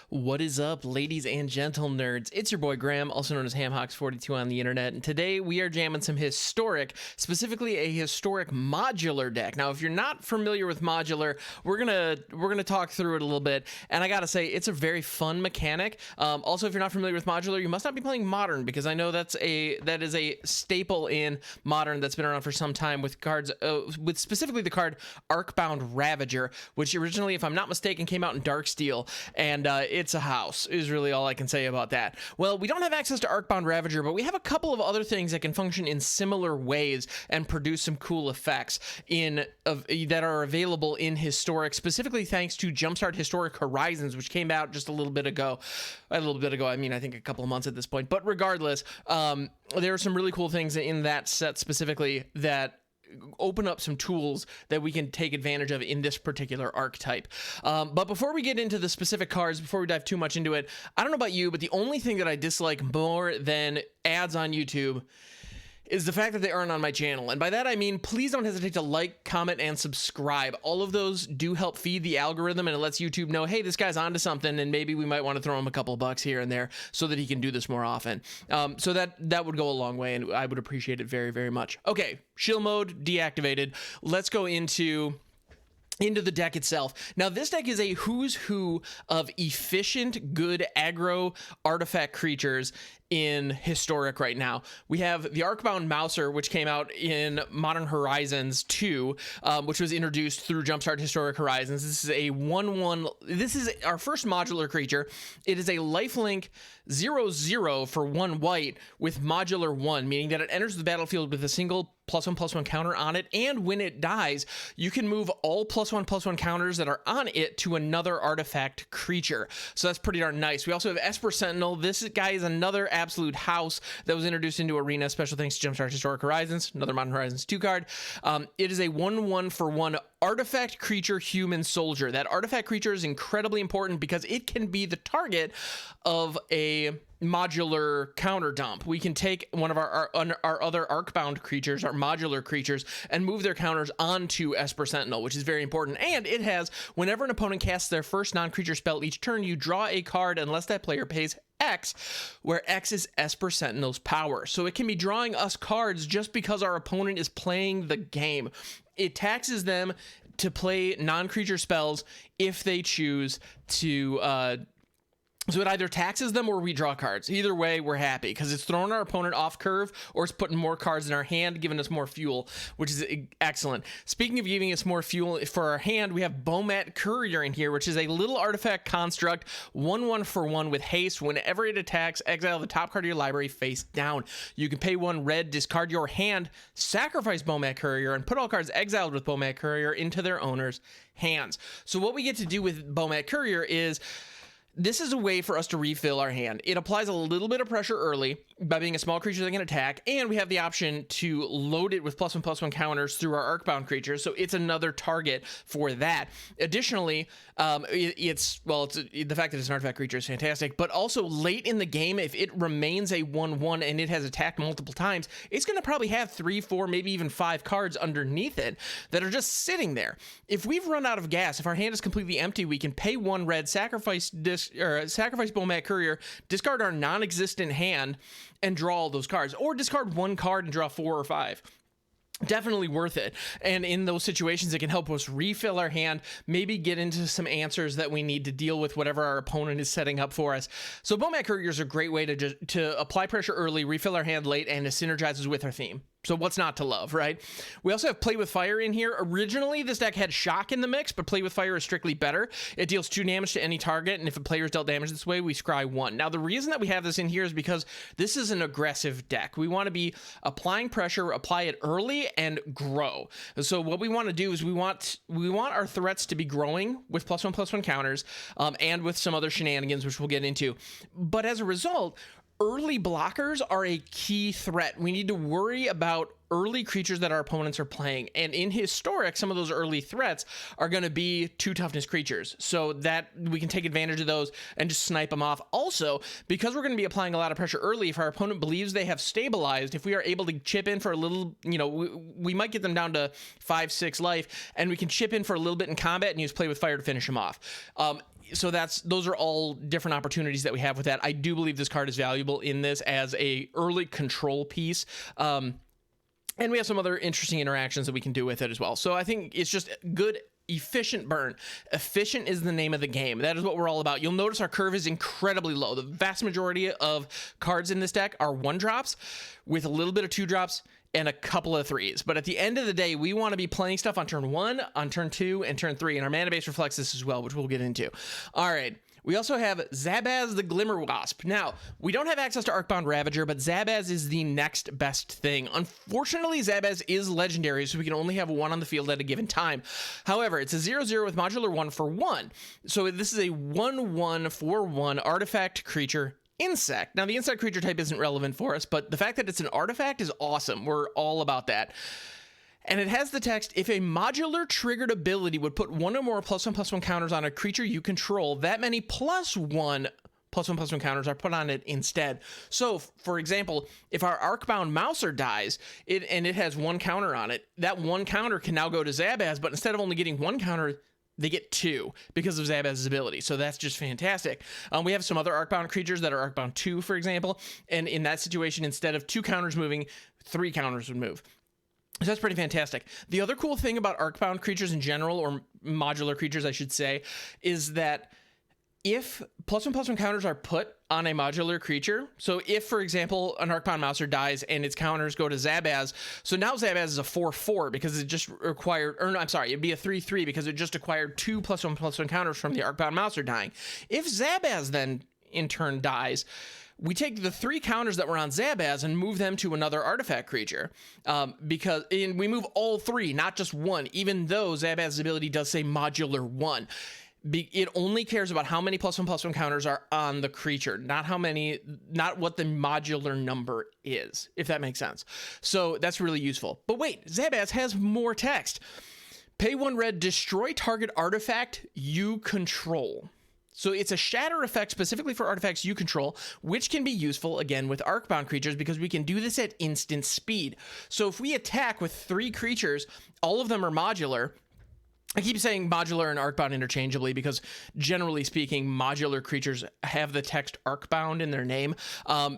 What is up, ladies and gentle nerds? It's your boy Graham, also known as HamHocks42 on the internet, and today we are jamming some historic, specifically a historic modular deck. Now, if you're not familiar with modular, we're gonna talk through it a little bit, and I gotta say, it's a very fun mechanic. Also, if you're not familiar with modular, you must not be playing modern, because I know that is a staple in modern that's been around for some time with cards, with specifically the card Arcbound Ravager, which originally, if I'm not mistaken, came out in Darksteel, and it's a house, is really all I can say about that. Well, we don't have access to Arcbound Ravager, but we have a couple of other things that can function in similar ways and produce some cool effects that are available in Historic, specifically thanks to Jumpstart Historic Horizons, which came out just a little bit ago. I mean, I think a couple of months at this point. But regardless, there are some really cool things in that set specifically that open up some tools that we can take advantage of in this particular archetype. But before we get into the specific cards, before we dive too much into it, I don't know about you, but the only thing that I dislike more than ads on YouTube is the fact that they aren't on my channel. And by that I mean, please don't hesitate to like, comment, and subscribe. All of those do help feed the algorithm, and it lets YouTube know, hey, this guy's onto something, and maybe we might want to throw him a couple bucks here and there so that he can do this more often. So that would go a long way, and I would appreciate it very, very much. Okay, shield mode deactivated. Let's go into the deck itself. Now, this deck is a who's who of efficient, good aggro artifact creatures in Historic right now. We have the Arcbound Mouser, which came out in Modern Horizons 2, which was introduced through Jumpstart Historic Horizons. This is a 1/1. This is our first modular creature. It is a lifelink 0/0 for 1 white with modular 1, meaning that it enters the battlefield with a single +1/+1 counter on it, and when it dies, you can move all +1/+1 counters that are on it to another artifact creature. So that's pretty darn nice. We also have Esper Sentinel. This guy is another absolute house that was introduced into Arena, special thanks to Jumpstart Historic Horizons, another Modern Horizons 2 card. It is a 1/1 for 1 artifact creature human soldier. That artifact creature is incredibly important because it can be the target of a modular counter dump. We can take one of our other Arcbound creatures, our modular creatures, and move their counters onto Esper Sentinel, which is very important. And it has, whenever an opponent casts their first non-creature spell each turn, you draw a card unless that player pays X, where X is Esper Sentinel's power. So it can be drawing us cards just because our opponent is playing the game. It taxes them to play non-creature spells if they choose to so it either taxes them or we draw cards. Either way, we're happy because it's throwing our opponent off curve or it's putting more cards in our hand, giving us more fuel, which is excellent. Speaking of giving us more fuel for our hand, we have Bowmat Courier in here, which is a little artifact construct, 1/1 for 1 with haste. Whenever it attacks, exile the top card of your library face down. You can pay 1 red, discard your hand, sacrifice Bowmat Courier, and put all cards exiled with Bowmat Courier into their owner's hands. So what we get to do with Bowmat Courier is, this is a way for us to refill our hand. It applies a little bit of pressure early by being a small creature that can attack, and we have the option to load it with +1/+1 counters through our Arcbound creatures, so it's another target for that. Additionally, the fact that it's an artifact creature is fantastic, but also late in the game, if it remains a 1/1 and it has attacked multiple times, it's going to probably have 3, 4, maybe even 5 cards underneath it that are just sitting there. If we've run out of gas, if our hand is completely empty, we can pay 1 red, sacrifice Bowmat Courier, discard our non-existent hand, and draw all those cards, or discard 1 card and draw 4 or 5. Definitely worth it. And in those situations, it can help us refill our hand, maybe get into some answers that we need to deal with whatever our opponent is setting up for us. So Bowmat Courier is a great way to apply pressure early, refill our hand late, and it synergizes with our theme. So what's not to love, right? We also have Play with Fire in here. Originally, this deck had Shock in the mix, but Play with Fire is strictly better. It deals 2 damage to any target, and if a player is dealt damage this way, we scry 1. Now, the reason that we have this in here is because this is an aggressive deck. We want to be applying pressure, apply it early, and grow. So what we want to do is we want our threats to be growing with +1/+1 counters, and with some other shenanigans, which we'll get into. But as a result, early blockers are a key threat. We need to worry about early creatures that our opponents are playing. And in Historic, some of those early threats are going to be 2 toughness creatures, so that we can take advantage of those and just snipe them off. Also, because we're going to be applying a lot of pressure early, if our opponent believes they have stabilized, if we are able to chip in for a little, we might get them down to 5, 6 life, and we can chip in for a little bit in combat and use Play with Fire to finish them off. So those are all different opportunities that we have with that. I do believe this card is valuable in this as a early control piece. And we have some other interesting interactions that we can do with it as well. So I think it's just good, efficient burn. Efficient is the name of the game. That is what we're all about. You'll notice our curve is incredibly low. The vast majority of cards in this deck are 1-drops with a little bit of 2-drops and a couple of 3s. But at the end of the day, we want to be playing stuff on turn 1, on turn 2, and turn 3. And our mana base reflects this as well, which we'll get into. All right. We also have Zabaz the Glimmerwasp. Now, we don't have access to Arcbound Ravager, but Zabaz is the next best thing. Unfortunately, Zabaz is legendary, so we can only have one on the field at a given time. However, it's a 0/0 with modular 1/1. So this is a 1/1 for 1 artifact creature insect. Now, the insect creature type isn't relevant for us, but the fact that it's an artifact is awesome. We're all about that. And it has the text, if a modular triggered ability would put 1 or more +1/+1 counters on a creature you control, that many +1/+1 counters are put on it instead. So, for example, if our Arcbound Mouser dies, and it has 1 counter on it, that 1 counter can now go to Zabaz, but instead of only getting 1 counter, they get 2 because of Zabaz's ability. So that's just fantastic. We have some other Arcbound creatures that are Arcbound 2, for example, and in that situation, instead of 2 counters moving, 3 counters would move. So that's pretty fantastic. The other cool thing about Arcbound creatures in general, or modular creatures, I should say, is that if +1/+1 counters are put on a modular creature, so if, for example, an Arcbound Mouser dies and its counters go to Zabaz, so now Zabaz is a 4/4 because it just required, or no, I'm sorry, it'd be a 3/3 because it just acquired 2 +1/+1 counters from the Arcbound Mouser dying. If Zabaz then, in turn, dies, we take the 3 counters that were on Zabaz and move them to another artifact creature, because we move all 3, not just 1, even though Zabaz's ability does say modular 1. It only cares about how many +1/+1 counters are on the creature, not what the modular number is, if that makes sense. So that's really useful. But wait, Zabaz has more text. Pay 1 red, destroy target artifact you control. So it's a shatter effect specifically for artifacts you control, which can be useful, again, with Arcbound creatures because we can do this at instant speed. So if we attack with 3 creatures, all of them are modular. I keep saying modular and Arcbound interchangeably because, generally speaking, modular creatures have the text Arcbound in their name,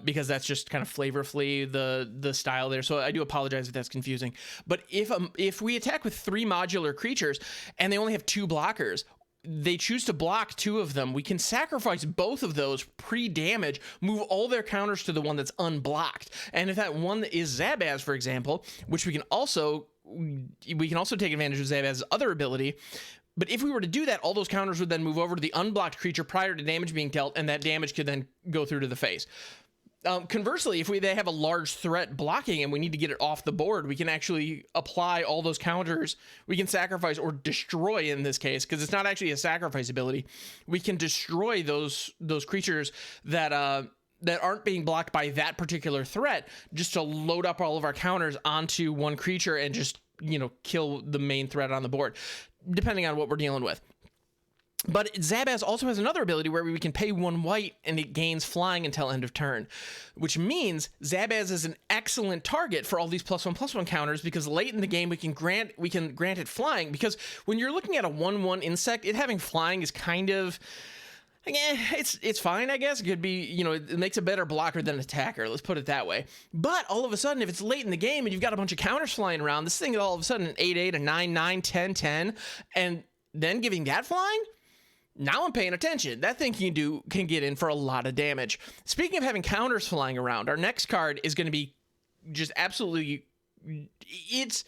because that's just kind of flavorfully the style there. So I do apologize if that's confusing. But if we attack with 3 modular creatures and they only have 2 blockers, they choose to block 2 of them, we can sacrifice both of those pre-damage, move all their counters to the one that's unblocked. And if that one is Zabaz, for example, which we can also take advantage of Zabaz's other ability. But if we were to do that, all those counters would then move over to the unblocked creature prior to damage being dealt, and that damage could then go through to the face. Conversely, if they have a large threat blocking and we need to get it off the board, we can actually apply all those counters. We can sacrifice or destroy in this case, because it's not actually a sacrifice ability. We can destroy those creatures that aren't being blocked by that particular threat, just to load up all of our counters onto one creature and just, kill the main threat on the board, depending on what we're dealing with. But Zabaz also has another ability where we can pay 1 white and it gains flying until end of turn, which means Zabaz is an excellent target for all these +1/+1 counters because late in the game we can grant it flying, because when you're looking at a 1/1 insect, it having flying is kind of, it's fine, I guess. It could be, it makes a better blocker than attacker, let's put it that way. But all of a sudden, if it's late in the game and you've got a bunch of counters flying around, this thing is all of a sudden an 8/8, a 9/9, 10/10, and then giving that flying? Now I'm paying attention. That thing can get in for a lot of damage. Speaking of having counters flying around, our next card is going to be just absolutely... It's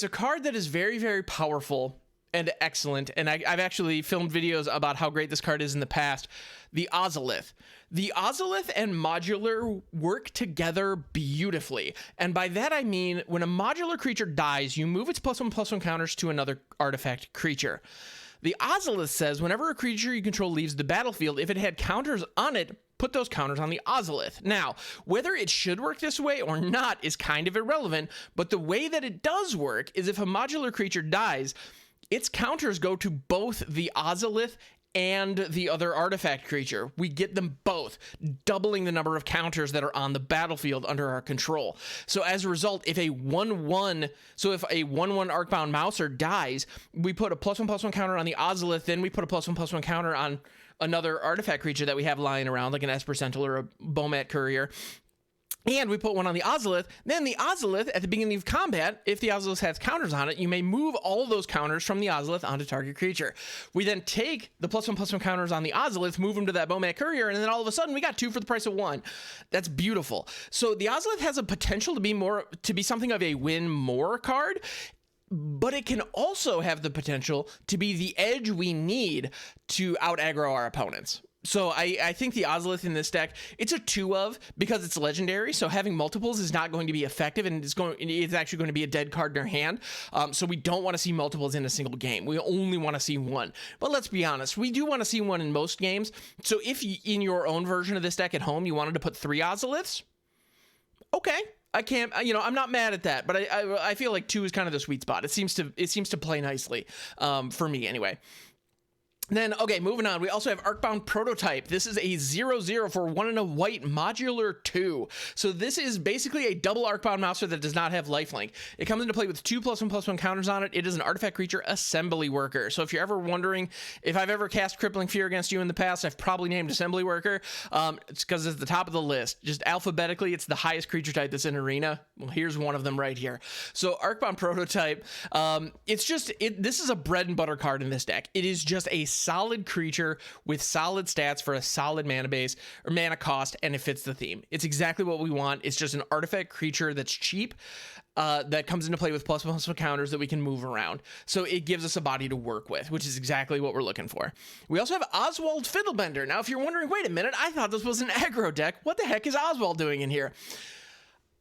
a card that is very, very powerful and excellent, and I've actually filmed videos about how great this card is in the past. The Ozolith. The Ozolith and modular work together beautifully, and by that I mean when a modular creature dies, you move its +1/+1 counters to another artifact creature. The Ozolith says whenever a creature you control leaves the battlefield, if it had counters on it, put those counters on the Ozolith. Now, whether it should work this way or not is kind of irrelevant, but the way that it does work is if a modular creature dies, its counters go to both the Ozolith and the other artifact creature. We get them both, doubling the number of counters that are on the battlefield under our control. So as a result, if a 1/1 Arcbound Mouser dies, we put a +1/+1 counter on the Ozolith, then we put a +1/+1 counter on another artifact creature that we have lying around, like an Esper Sentinel or a Bowmat Courier. And we put one on the Ozolith. Then the Ozolith, at the beginning of combat, if the Ozolith has counters on it, you may move all of those counters from the Ozolith onto target creature. We then take the +1/+1 counters on the Ozolith, move them to that Bowmat Courier, and then all of a sudden we got 2 for the price of 1. That's beautiful. So the Ozolith has a potential to be something of a win more card, but it can also have the potential to be the edge we need to out aggro our opponents. So I think the Ozolith in this deck, it's a 2 of because it's legendary. So having multiples is not going to be effective, and it's actually going to be a dead card in our hand. So we don't want to see multiples in a single game. We only want to see one. But let's be honest, we do want to see one in most games. So if you, in your own version of this deck at home, you wanted to put 3 Ozoliths, okay. I can't, I'm not mad at that, but I feel like 2 is kind of the sweet spot. It seems to play nicely, for me anyway. Then, okay, moving on. We also have Arcbound Prototype. This is a 0/0 for 1 and a white modular 2. So this is basically a double Arcbound Mouser that does not have lifelink. It comes into play with 2 +1/+1 counters on it. It is an artifact creature assembly worker. So if you're ever wondering if I've ever cast Crippling Fear against you in the past, I've probably named assembly worker. It's because it's the top of the list. Just alphabetically, it's the highest creature type that's in Arena. Well, here's one of them right here. So Arcbound Prototype, this is a bread and butter card in this deck. It is just a solid creature with solid stats for a solid mana base or mana cost, and it fits the theme. It's exactly what we want. It's just an artifact creature that's cheap, that comes into play with +1/+1 counters that we can move around. So it gives us a body to work with, which is exactly what we're looking for. We also have Oswald Fiddlebender. Now, if you're wondering, wait a minute, I thought this was an aggro deck. What the heck is Oswald doing in here?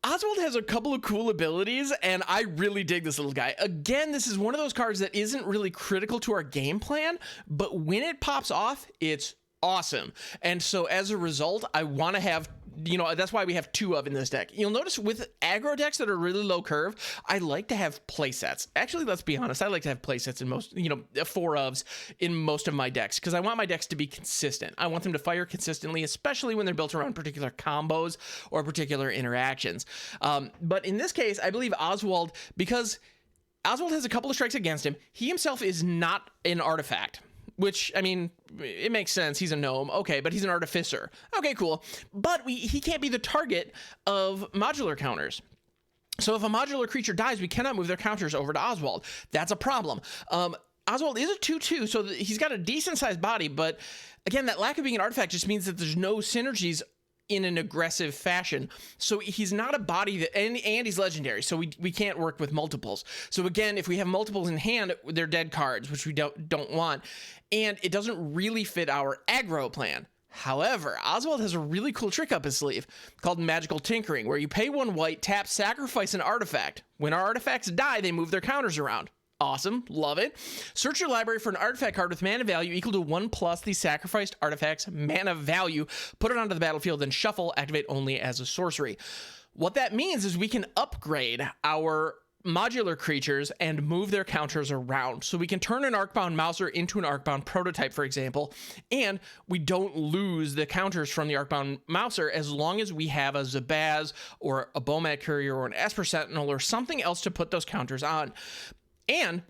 Oswald has a couple of cool abilities, and I really dig this little guy. Again, this is one of those cards that isn't really critical to our game plan, but when it pops off, it's awesome. And so as a result, I want to have, that's why we have 2 of in this deck. You'll notice with aggro decks that are really low curve, I like to have playsets. Actually, let's be honest, I like to have playsets in most, 4 ofs in most of my decks, because I want my decks to be consistent. I want them to fire consistently, especially when they're built around particular combos or particular interactions. But in this case, I believe Oswald, because Oswald has a couple of strikes against him, he himself is not an artifact. Which, I mean, it makes sense. He's a gnome. Okay, but he's an artificer. Okay, cool. But he can't be the target of modular counters. So if a modular creature dies, we cannot move their counters over to Oswald. That's a problem. Oswald is a 2/2, so he's got a decent-sized body, but again, that lack of being an artifact just means that there's no synergies in an aggressive fashion. So he's not a body that, and he's legendary, so we can't work with multiples. So again, if we have multiples in hand, they're dead cards, which we don't want, and it doesn't really fit our aggro plan. However, Oswald has a really cool trick up his sleeve called Magical Tinkering, where you pay 1 white, tap, sacrifice an artifact. When our artifacts die, they move their counters around. Awesome, love it. Search your library for an artifact card with mana value equal to 1 plus the sacrificed artifact's mana value. Put it onto the battlefield, then shuffle, activate only as a sorcery. What that means is we can upgrade our modular creatures and move their counters around. So we can turn an Arcbound Mouser into an Arcbound Prototype, for example, and we don't lose the counters from the Arcbound Mouser as long as we have a Zabaz or a Bomat Courier or an Esper Sentinel or something else to put those counters on. And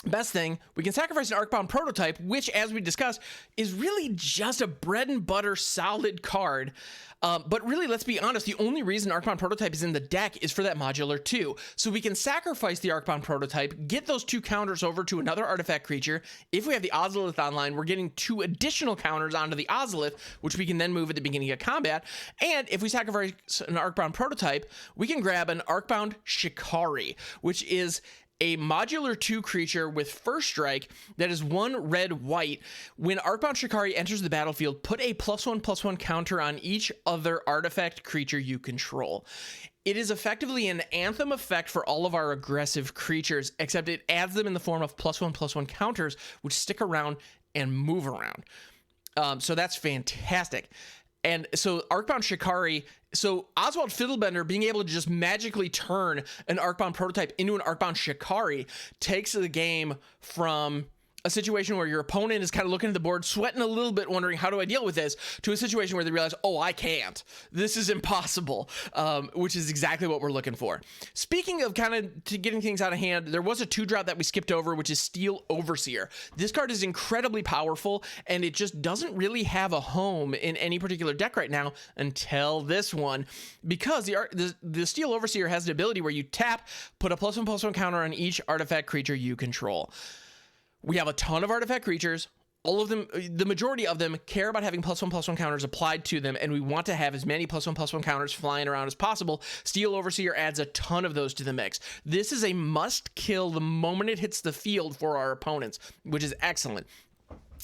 best thing, we can sacrifice an Arcbound Prototype, which, as we discussed, is really just a bread and butter solid card. But really, let's be honest, the only reason Arcbound Prototype is in the deck is for that modular 2. So we can sacrifice the Arcbound Prototype, get those 2 counters over to another artifact creature. If we have the Ozolith online, we're getting 2 additional counters onto the Ozolith, which we can then move at the beginning of combat. And if we sacrifice an Arcbound Prototype, we can grab an Arcbound Shikari, which is a modular 2 creature with first strike that is 1 red-white. When Arcbound Shikari enters the battlefield, put a +1/+1 counter on each other artifact creature you control. It is effectively an anthem effect for all of our aggressive creatures, except it adds them in the form of +1/+1 counters, which stick around and move around. So that's fantastic. And so Arcbound Shikari, so Oswald Fiddlebender being able to just magically turn an Arcbound Prototype into an Arcbound Shikari takes the game from a situation where your opponent is kind of looking at the board, sweating a little bit, wondering, how do I deal with this, to a situation where they realize, oh, I can't. This is impossible, which is exactly what we're looking for. Speaking of kind of getting things out of hand, there was a 2-drop that we skipped over, which is Steel Overseer. This card is incredibly powerful, and it just doesn't really have a home in any particular deck right now until this one, because the Steel Overseer has an ability where you tap, put a +1/+1 counter on each artifact creature you control. We have a ton of artifact creatures. All of them, the majority of them, care about having +1/+1 counters applied to them, and we want to have as many +1/+1 counters flying around as possible. Steel Overseer adds a ton of those to the mix. This is a must kill the moment it hits the field for our opponents, which is excellent.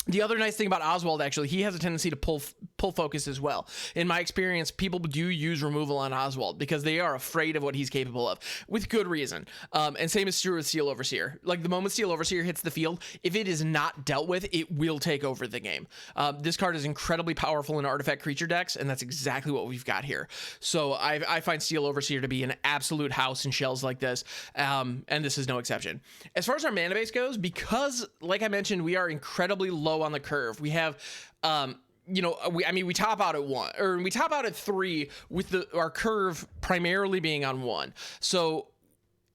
The other nice thing about Oswald, actually, he has a tendency to pull focus as well. In my experience, people do use removal on Oswald because they are afraid of what he's capable of, with good reason. And same is true with Steel Overseer. Like, the moment Steel Overseer hits the field, if it is not dealt with, it will take over the game. This card is incredibly powerful in artifact creature decks, and that's exactly what we've got here. So I find Steel Overseer to be an absolute house in shells like this, and this is no exception. As far as our mana base goes, because, like I mentioned, we are incredibly low on the curve. We have, you know, we top out at 1, or we top out at 3 with our curve primarily being on 1. So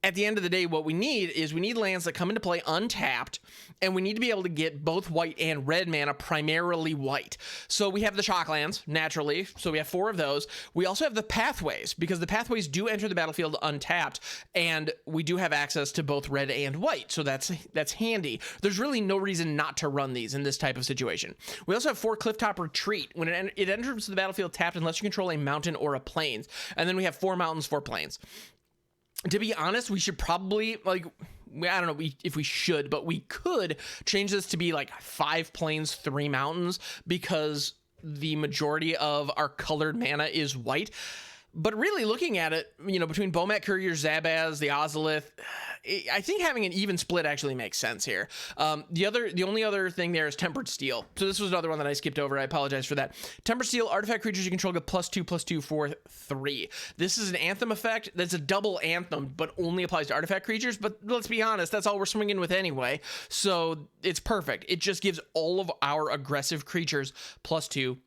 at the end of the day, what we need lands that come into play untapped, and we need to be able to get both white and red mana, primarily white. So we have the Shocklands, naturally, so we have 4 of those. We also have the Pathways, because the Pathways do enter the battlefield untapped, and we do have access to both red and white, so that's handy. There's really no reason not to run these in this type of situation. We also have 4 Clifftop Retreat. When it enters the battlefield tapped unless you control a mountain or a plains, and then we have 4 mountains, 4 plains. To be honest, we should probably, like, I don't know if we should, but we could change this to be like 5 plains, 3 mountains, because the majority of our colored mana is white. But really looking at it, you know, between Bomat Courier, Zabaz, the Ozolith, I think having an even split actually makes sense here. The only other thing there is Tempered Steel. So this was another one that I skipped over. I apologize for that. Tempered Steel, artifact creatures you control get +2/+2 for 3. This is an Anthem effect. That's a double Anthem, but only applies to artifact creatures. But let's be honest, that's all we're swinging with anyway. So it's perfect. It just gives all of our aggressive creatures +2/+2.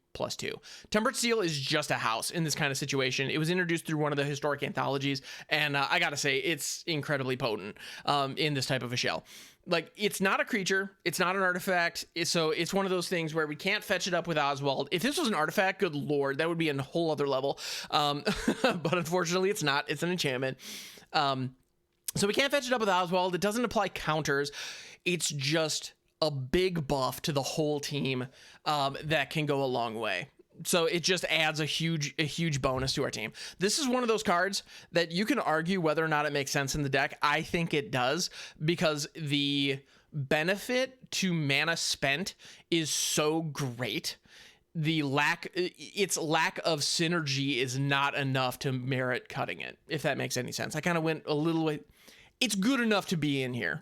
Tempered Steel is just a house in this kind of situation. It was introduced through one of the historic anthologies, and I gotta say, it's incredibly potent in this type of a shell. Like, it's not a creature, it's not an artifact, so it's one of those things where we can't fetch it up with Oswald. If this was an artifact, good lord, that would be a whole other level. But unfortunately, it's not. It's an enchantment. So we can't fetch it up with Oswald. It doesn't apply counters. It's just a big buff to the whole team that can go a long way. So it just adds a huge bonus to our team. This is one of those cards that you can argue whether or not it makes sense in the deck. I think it does, because the benefit to mana spent is so great. Its lack of synergy is not enough to merit cutting it, if that makes any sense. I kind of went a little way. It's good enough to be in here,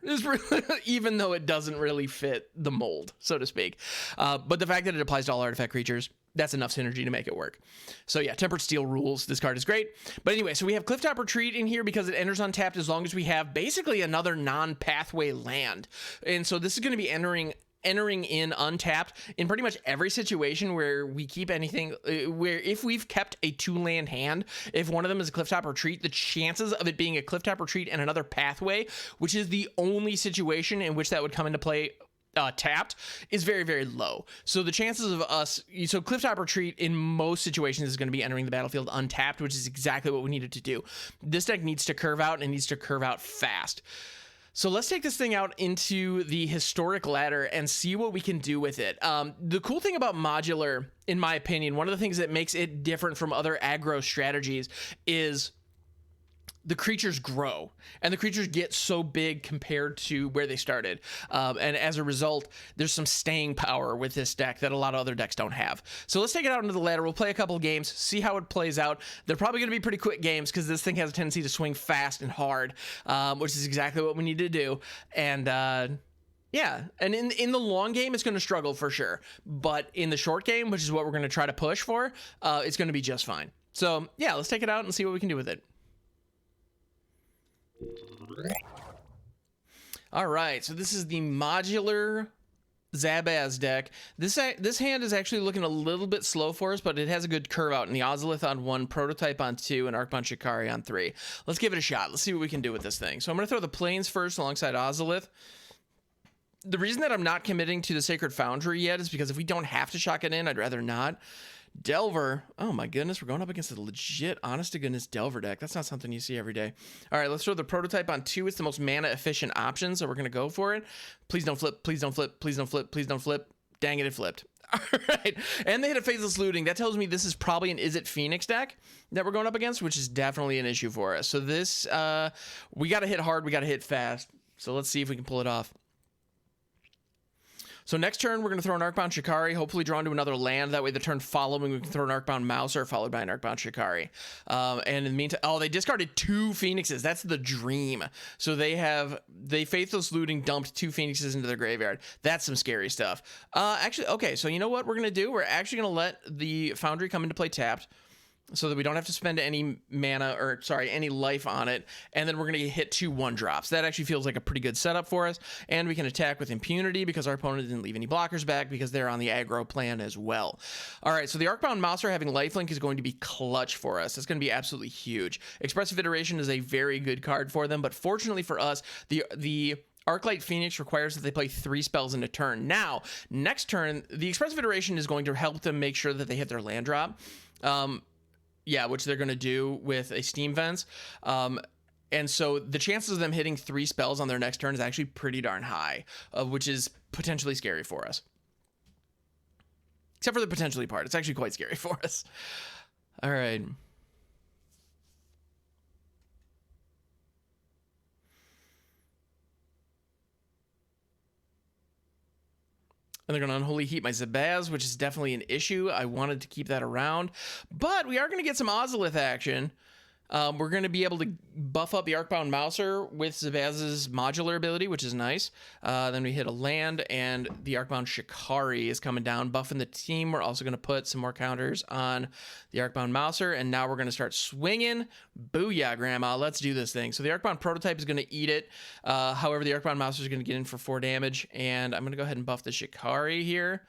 even though it doesn't really fit the mold, so to speak. But the fact that it applies to all artifact creatures, that's enough synergy to make it work. So yeah, Tempered Steel rules. This card is great. But anyway, so we have Clifftop Retreat in here because it enters untapped as long as we have basically another non-pathway land. And so this is going to be entering in untapped in pretty much every situation where we keep anything, where if we've kept a 2-land hand, if one of them is a Clifftop Retreat, the chances of it being a Clifftop Retreat and another pathway, which is the only situation in which that would come into play tapped, is very, very low. So the chances of us, so Clifftop Retreat in most situations is going to be entering the battlefield untapped, which is exactly what we needed to do. This deck needs to curve out, and it needs to curve out fast. So let's take this thing out into the historic ladder and see what we can do with it. The cool thing about Modular, in my opinion, one of the things that makes it different from other aggro strategies is the creatures grow, and the creatures get so big compared to where they started. And as a result, there's some staying power with this deck that a lot of other decks don't have. So let's take it out into the ladder. We'll play a couple of games, see how it plays out. They're probably going to be pretty quick games because this thing has a tendency to swing fast and hard, which is exactly what we need to do. And yeah, and in the long game, it's going to struggle for sure. But in the short game, which is what we're going to try to push for, it's going to be just fine. So yeah, let's take it out and see what we can do with it. All right, so this is the modular Zabaz deck. This hand is actually looking a little bit slow for us, but it has a good curve out in the Ozolith on 1, Prototype on 2, and Arcbound Shikari on 3. Let's give it a shot. Let's see what we can do with this thing. So I'm going to throw the planes first alongside Ozolith. The reason that I'm not committing to the Sacred Foundry yet is because if we don't have to shock it in, I'd rather not. Delver. Oh my goodness, we're going up against a legit, honest-to-goodness Delver deck. That's not something you see every day. All right, let's throw the Prototype on 2. It's the most mana-efficient option, so we're going to go for it. Please don't flip. Please don't flip. Please don't flip. Please don't flip. Dang it, it flipped. All right, and they hit a Faithless Looting. That tells me this is probably an Is It Phoenix deck that we're going up against, which is definitely an issue for us. So this, we got to hit hard. We got to hit fast. So let's see if we can pull it off. So next turn, we're going to throw an Arcbound Shikari, hopefully draw into another land. That way the turn following, we can throw an Arcbound Mouser followed by an Arcbound Shikari. And in the meantime, oh, they discarded 2 Phoenixes. That's the dream. So they Faithless Looting dumped 2 Phoenixes into their graveyard. That's some scary stuff. Actually, okay, so you know what we're going to do? We're actually going to let the Foundry come into play tapped, so that we don't have to spend any mana, or sorry, any life on it, and then we're going to hit 2 1-drops. That actually feels like a pretty good setup for us, and we can attack with impunity because our opponent didn't leave any blockers back because they're on the aggro plan as well. All right, so the Arcbound Mouser having lifelink is going to be clutch for us. It's going to be absolutely huge. Expressive Iteration is a very good card for them, but fortunately for us, the Arclight Phoenix requires that they play 3 spells in a turn. Now, next turn, the Expressive Iteration is going to help them make sure that they hit their land drop. Yeah, which they're going to do with a Steam Vents. And so the chances of them hitting 3 spells on their next turn is actually pretty darn high, which is potentially scary for us. Except for the potentially part. It's actually quite scary for us. All right. And they're going to Unholy Heat my Zabaz, which is definitely an issue. I wanted to keep that around. But we are going to get some Ozolith action. We're going to be able to buff up the Arcbound Mouser with Zabaz's modular ability, which is nice. Then we hit a land, and the Arcbound Shikari is coming down, buffing the team. We're also going to put some more counters on the Arcbound Mouser, and now we're going to start swinging. Booyah, Grandma. Let's do this thing. So the Arcbound Prototype is going to eat it. However, the Arcbound Mouser is going to get in for 4 damage, and I'm going to go ahead and buff the Shikari here.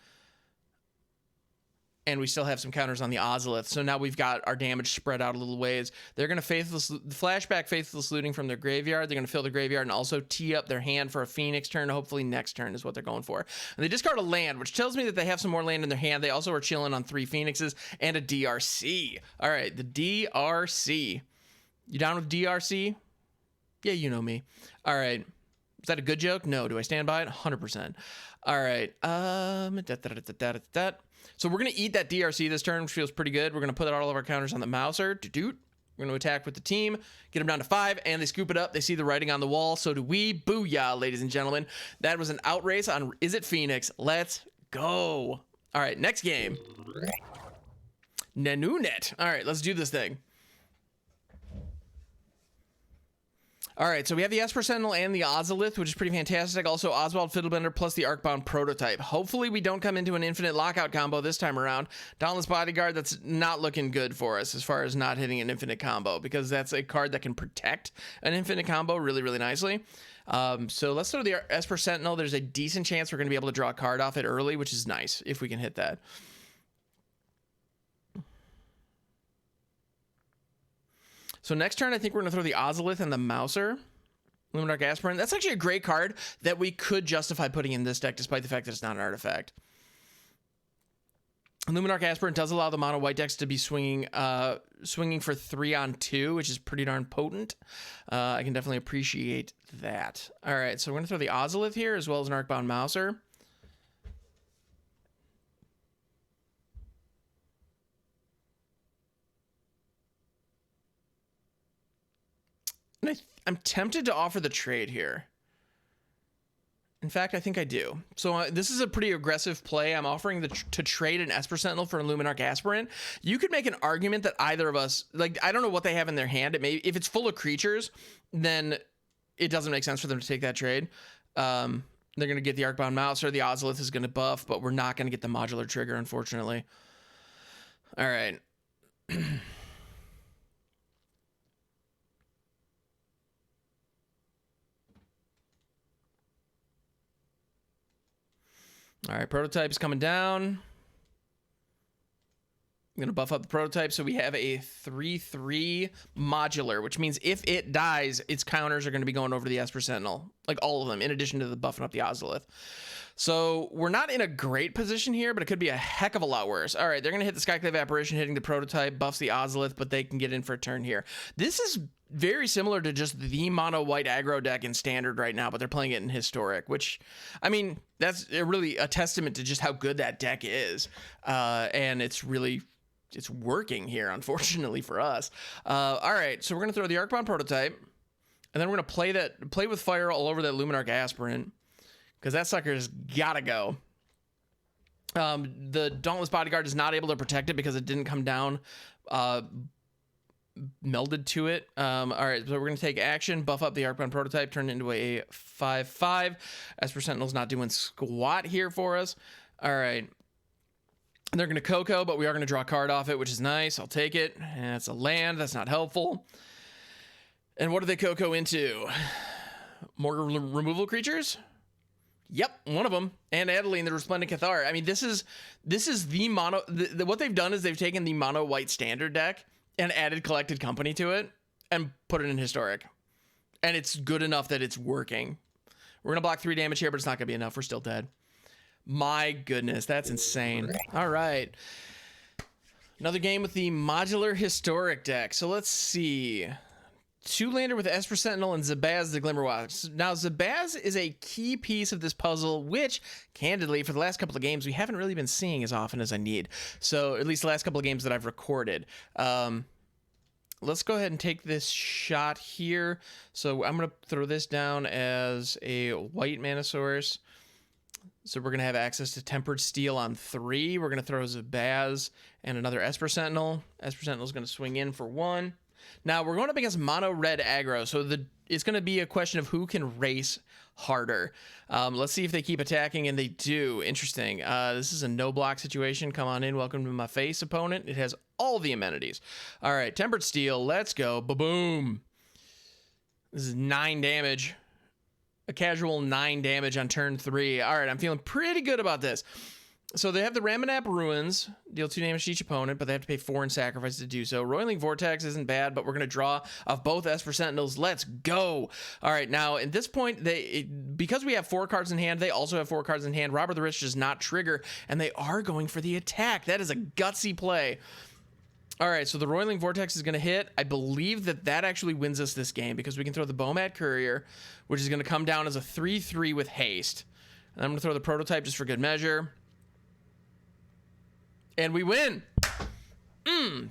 And we still have some counters on the Ozolith. So now we've got our damage spread out a little ways. They're going to flashback Faithless Looting from their graveyard. They're going to fill the graveyard and also tee up their hand for a Phoenix turn. Hopefully next turn is what they're going for. And they discard a land, which tells me that they have some more land in their hand. They also are chilling on 3 Phoenixes and a DRC. All right, the DRC. You down with DRC? Yeah, you know me. All right. Is that a good joke? No. Do I stand by it? 100%. All right. So we're going to eat that DRC this turn, which feels pretty good. We're going to put all of our counters on the Mouser. We're going to attack with the team, get them down to 5, and they scoop it up. They see the writing on the wall. So do we. Booyah, ladies and gentlemen. That was an outrace on Is It Phoenix. Let's go. All right, next game. Nanunet. All right, let's do this thing. All right, so we have the Esper Sentinel and the Ozolith, which is pretty fantastic. Also, Oswald Fiddlebender plus the Arcbound Prototype. Hopefully, we don't come into an infinite lockout combo this time around. Dauntless Bodyguard, that's not looking good for us as far as not hitting an infinite combo, because that's a card that can protect an infinite combo really, really nicely. So let's throw the Esper Sentinel. There's a decent chance we're going to be able to draw a card off it early, which is nice if we can hit that. So next turn, I think we're going to throw the Ozolith and the Mouser. Luminarch Aspirant. That's actually a great card that we could justify putting in this deck, despite the fact that it's not an artifact. Luminarch Aspirant does allow the mono white decks to be swinging for 3 on 2, which is pretty darn potent. I can definitely appreciate that. All right, so we're going to throw the Ozolith here, as well as an Arcbound Mouser. And I'm tempted to offer the trade here. In fact, I think I do. So this is a pretty aggressive play. I'm offering to trade an Esper Sentinel for a Luminarch Aspirant. You could make an argument that either of us, like, I don't know what they have in their hand. If it's full of creatures, then it doesn't make sense for them to take that trade. They're going to get the Arcbound Mouser. The Ozolith is going to buff, but we're not going to get the modular trigger, unfortunately. All right. All right, prototype's coming down. I'm going to buff up the prototype so we have a 3/3 modular, which means if it dies, its counters are going to be going over to the Esper Sentinel, like all of them, in addition to the buffing up the Ozolith. So we're not in a great position here, but it could be a heck of a lot worse. All right, they're going to hit the Skyclave Apparition, hitting the prototype, buffs the Ozolith, but they can get in for a turn here. This is very similar to just the mono white aggro deck in standard right now, but they're playing it in historic, which, I mean, that's really a testament to just how good that deck is. And it's working here, unfortunately for us. All right, so we're going to throw the Arcbound Prototype, and then we're going to play with fire all over that Luminarch Aspirant, because that sucker's got to go. The Dauntless Bodyguard is not able to protect it because it didn't come down melded to it. All right, so we're going to take action, buff up the Arcbound Prototype, turn it into a 5/5. Esper Sentinel's not doing squat here for us. All right. And they're going to Coco, but we are going to draw a card off it, which is nice. I'll take it. And it's a land. That's not helpful. And what do they Coco into? More removal creatures? Yep, one of them. And Adeline, the Resplendent Cathar. I mean, this is the mono... what they've done is they've taken the mono white standard deck and added Collected Company to it and put it in historic. And it's good enough that it's working. We're going to block 3 damage here, but it's not going to be enough. We're still dead. My goodness, that's insane. All right. Another game with the modular historic deck. So let's see. 2-lander with Esper Sentinel and Zabaz the Glimmerwasp. Now, Zabaz is a key piece of this puzzle, which, candidly, for the last couple of games, we haven't really been seeing as often as I need. So, at least the last couple of games that I've recorded. Let's go ahead and take this shot here. So, I'm going to throw this down as a white mana source. So we're going to have access to Tempered Steel on 3. We're going to throw Zabaz and another Esper Sentinel. Esper Sentinel is going to swing in for 1. Now, we're going up against mono red aggro, so it's going to be a question of who can race harder. Let's see if they keep attacking, and they do. Interesting. This is a no-block situation. Come on in. Welcome to my face, opponent. It has all the amenities. All right, Tempered Steel. Let's go. Ba-boom. This is 9 damage. A casual 9 damage on turn 3. All right, I'm feeling pretty good about this. So they have the Ramanap Ruins, deal 2 damage to each opponent, but they have to pay 4 in sacrifice to do so. Roiling Vortex isn't bad, but we're going to draw off both Esper Sentinels. Let's go. All right, now at this point, because we have 4 cards in hand, they also have 4 cards in hand. Robber the Rich does not trigger, and they are going for the attack. That is a gutsy play. All right, so the Roiling Vortex is going to hit. I believe that actually wins us this game because we can throw the Bowmat Courier, which is going to come down as a 3/3 with haste. And I'm going to throw the Prototype just for good measure. And we win.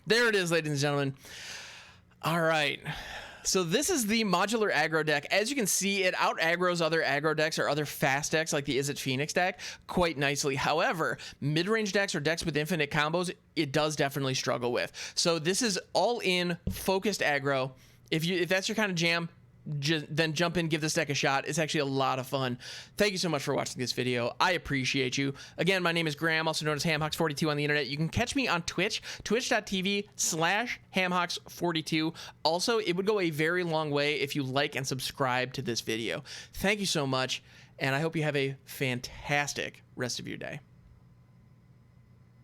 There it is, ladies and gentlemen. All right. So this is the modular aggro deck. As you can see, it out-aggroes other aggro decks or other fast decks like the Is It Phoenix deck quite nicely. However, mid-range decks or decks with infinite combos, it does definitely struggle with. So this is all-in, focused aggro. If that's your kind of jam, then jump in, give this deck a shot. It's actually a lot of fun. Thank you so much for watching this video. I appreciate you. Again, my name is Graham, also known as HamHocks42 on the internet. You can catch me on Twitch, twitch.tv/HamHocks42. Also, it would go a very long way if you like and subscribe to this video. Thank you so much, and I hope you have a fantastic rest of your day.